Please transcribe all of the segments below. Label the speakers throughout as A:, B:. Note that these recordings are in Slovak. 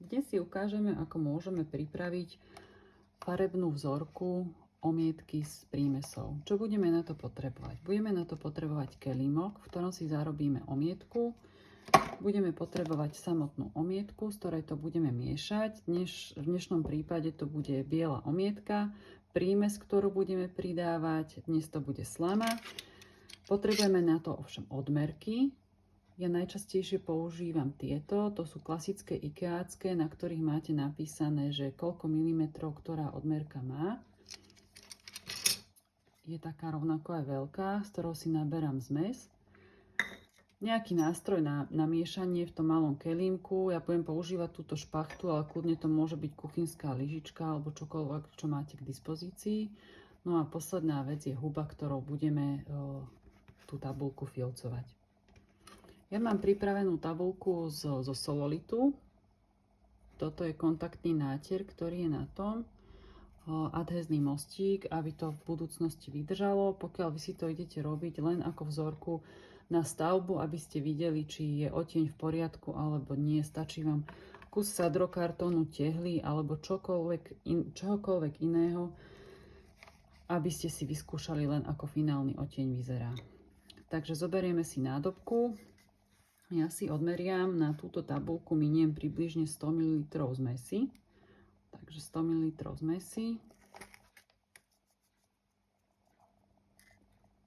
A: Dnes si ukážeme, ako môžeme pripraviť farebnú vzorku omietky s prímesou. Čo budeme na to potrebovať? Budeme na to potrebovať kelímok, v ktorom si zarobíme omietku. Budeme potrebovať samotnú omietku, z ktorej to budeme miešať. V dnešnom prípade to bude biela omietka, prímes, ktorú budeme pridávať. Dnes to bude slama. Potrebujeme na to ovšem odmerky. Ja najčastejšie používam tieto, to sú klasické ikeácké, na ktorých máte napísané, že koľko milimetrov ktorá odmerka má. Je taká rovnako aj veľká, z ktorou si naberám zmes. Nejaký nástroj na miešanie v tom malom kelímku. Ja budem používať túto špachtu, ale kľudne to môže byť kuchynská lyžička alebo čokoľvek, čo máte k dispozícii. No a posledná vec je huba, ktorou budeme tú tabuľku filcovať. Ja mám pripravenú tabuľku zo sololitu. Toto je kontaktný nátier, ktorý je na tom. Adhézny mostík, aby to v budúcnosti vydržalo. Pokiaľ vy si to idete robiť len ako vzorku na stavbu, aby ste videli, či je odtieň v poriadku alebo nie. Stačí vám kus sadrokartónu, tehly alebo čohokoľvek iného, aby ste si vyskúšali len ako finálny odtieň vyzerá. Takže zoberieme si nádobku. Ja si odmeriam na túto tabuľku, miniem približne 100 ml zmesi. Takže 100 ml zmesi.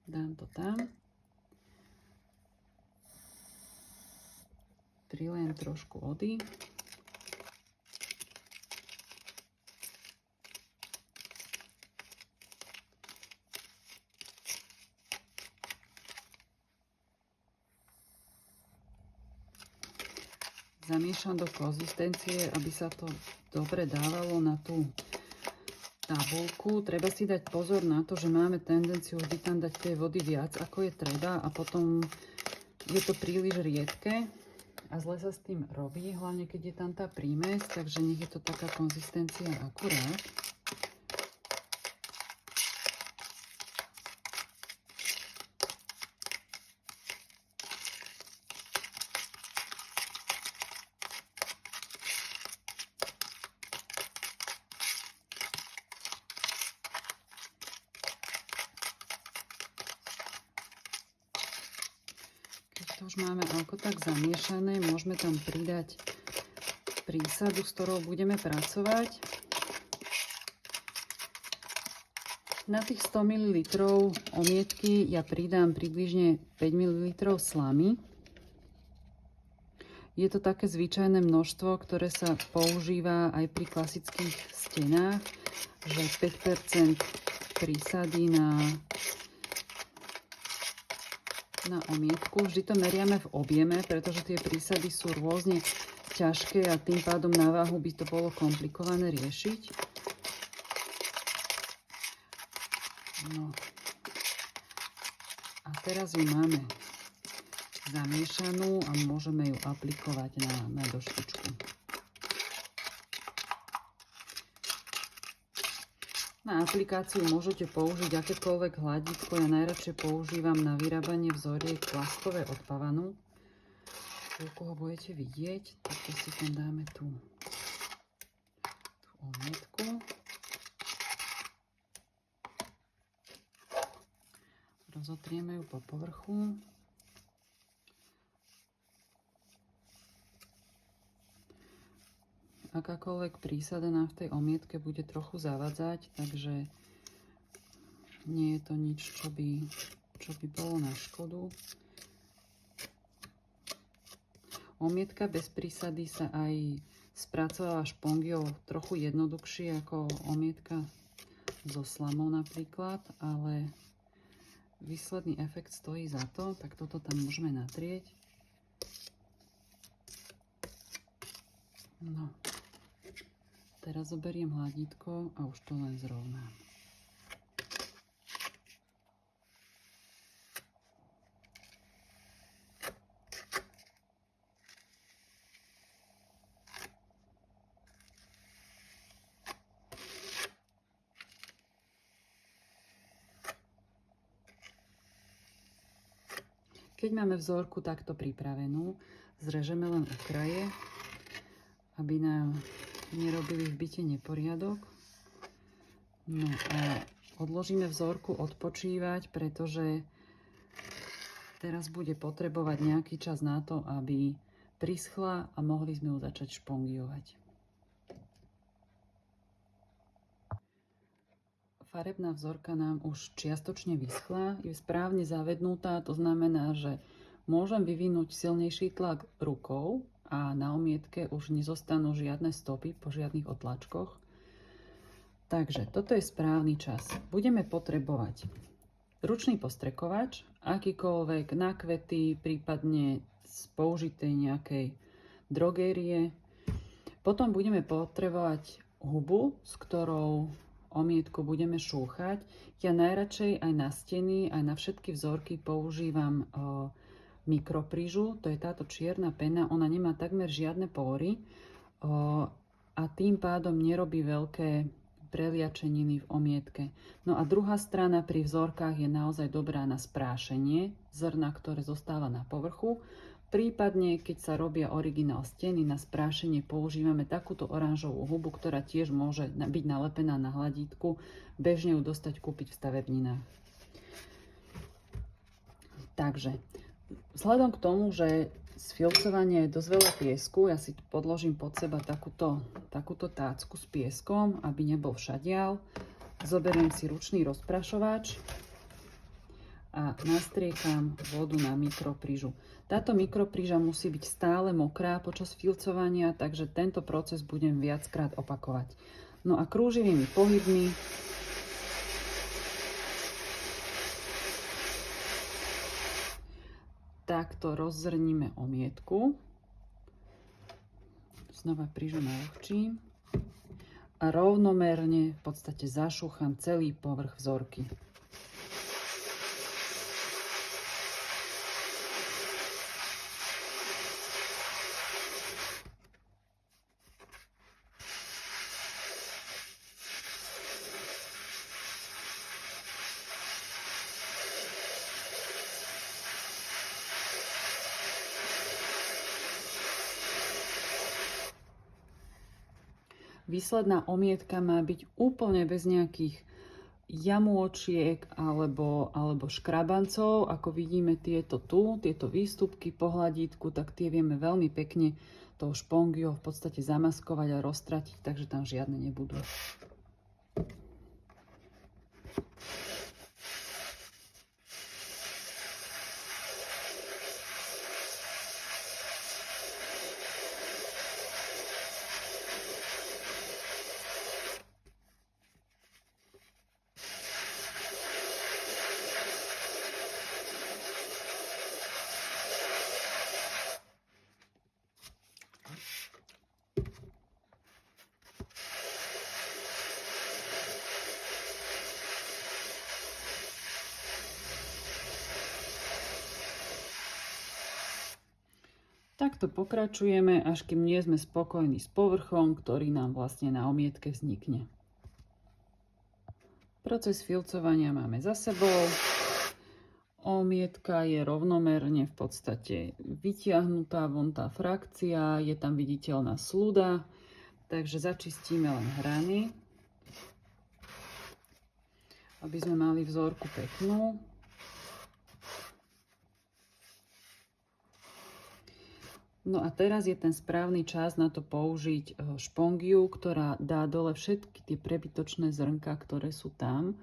A: Dám to tam. Priliem trošku vody. Zamiešam do konzistencie, aby sa to dobre dávalo na tú tabuľku. Treba si dať pozor na to, že máme tendenciu vždy tam dať tej vody viac, ako je treba, a potom je to príliš riedke a zle sa s tým robí, hlavne keď je tam tá prímes, takže nech je to taká konzistencia akurát. To už máme ako tak zamiešané, môžeme tam pridať prísadu, s ktorou budeme pracovať. Na tých 100 ml omietky ja pridám približne 5 ml slamy. Je to také zvyčajné množstvo, ktoré sa používa aj pri klasických stenách, že 5% prísady na omietku. Vždy to meriame v objeme, pretože tie prísady sú rôzne ťažké a tým pádom na váhu by to bolo komplikované riešiť. No. A teraz ju máme zamiešanú a môžeme ju aplikovať na doštičku. Na aplikáciu môžete použiť akékoľvek hladítko. Ja najradšej používam na vyrábanie vzoriek plaskové od Pavanu. Koľko ho budete vidieť, tak si tam dáme tú omietku. Rozotrieme ju po povrchu. Akákoľvek prísada nám v tej omietke bude trochu zavadzať, takže nie je to nič, čo by bolo na škodu. Omietka bez prísady sa aj spracováva špongiou trochu jednoduchšie ako omietka so slamou napríklad, ale výsledný efekt stojí za to, tak toto tam môžeme natrieť. No. Teraz zoberiem hladítko a už to len zrovnám. Keď máme vzorku takto pripravenú, zrežeme len okraje, aby nám nerobili v byte neporiadok. No a odložíme vzorku odpočívať, pretože teraz bude potrebovať nejaký čas na to, aby prischla a mohli sme ju začať špongiovať. Farebná vzorka nám už čiastočne vyschla, je správne zavednutá, to znamená, že môžem vyvinúť silnejší tlak rukou a na omietke už nezostanú žiadne stopy po žiadnych otlačkoch. Takže toto je správny čas. Budeme potrebovať ručný postrekovač, akýkoľvek na kvety, prípadne z použitej nejakej drogérie. Potom budeme potrebovať hubu, s ktorou omietku budeme šúchať. Ja najradšej aj na steny, aj na všetky vzorky používam mikroprížu. To je táto čierna pena, ona nemá takmer žiadne pory a tým pádom nerobí veľké preliačeniny v omietke. No a druhá strana pri vzorkách je naozaj dobrá na sprášenie zrna, ktoré zostáva na povrchu. Prípadne, keď sa robia originál steny, na sprášenie používame takúto oranžovú hubu, ktorá tiež môže byť nalepená na hladítku. Bežne ju dostať kúpiť v stavebninách. Takže, vzhľadom k tomu, že z filcovania je dosť veľa piesku, ja si podložím pod seba takúto tácku s pieskom, aby nebol všadiaľ. Zoberiem si ručný rozprašovač a nastriekam vodu na mikroprížu. Táto mikropríža musí byť stále mokrá počas filcovania, takže tento proces budem viackrát opakovať. No a krúživými pohybmi takto rozzrníme omietku. Znova prížu naľahčím a rovnomerne v podstate zašúcham celý povrch vzorky. Výsledná omietka má byť úplne bez nejakých jamôčiek alebo škrabancov. Ako vidíme tieto výstupky po hladítku, tak tie vieme veľmi pekne tou špongiou v podstate zamaskovať a roztratiť, takže tam žiadne nebudú. Takto pokračujeme, až kým nie sme spokojní s povrchom, ktorý nám vlastne na omietke vznikne. Proces filcovania máme za sebou. Omietka je rovnomerne v podstate vytiahnutá, von tá frakcia, je tam viditeľná sluda, takže začistíme len hrany, aby sme mali vzorku peknú. No a teraz je ten správny čas na to použiť špongiu, ktorá dá dole všetky tie prebytočné zrnka, ktoré sú tam.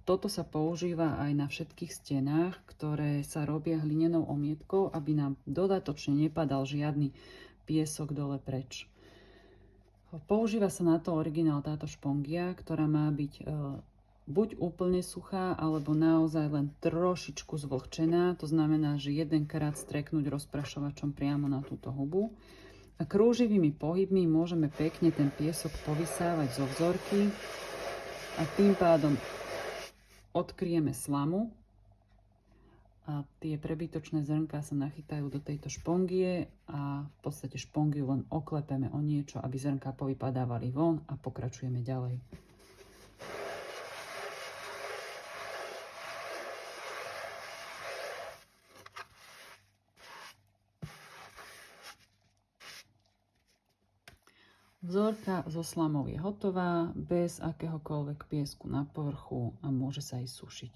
A: Toto sa používa aj na všetkých stenách, ktoré sa robia hlinenou omietkou, aby nám dodatočne nepadal žiadny piesok dole preč. Používa sa na to originál táto špongia, ktorá má byť buď úplne suchá, alebo naozaj len trošičku zvlhčená. To znamená, že jedenkrát streknúť rozprašovačom priamo na túto hubu. A krúživými pohybmi môžeme pekne ten piesok povysávať zo vzorky a tým pádom odkryjeme slamu a tie prebytočné zrnká sa nachytajú do tejto špongie a v podstate špongiu len oklepeme o niečo, aby zrnká povypadávali von a pokračujeme ďalej. Vzorka so slamou je hotová, bez akéhokoľvek piesku na povrchu a môže sa aj sušiť.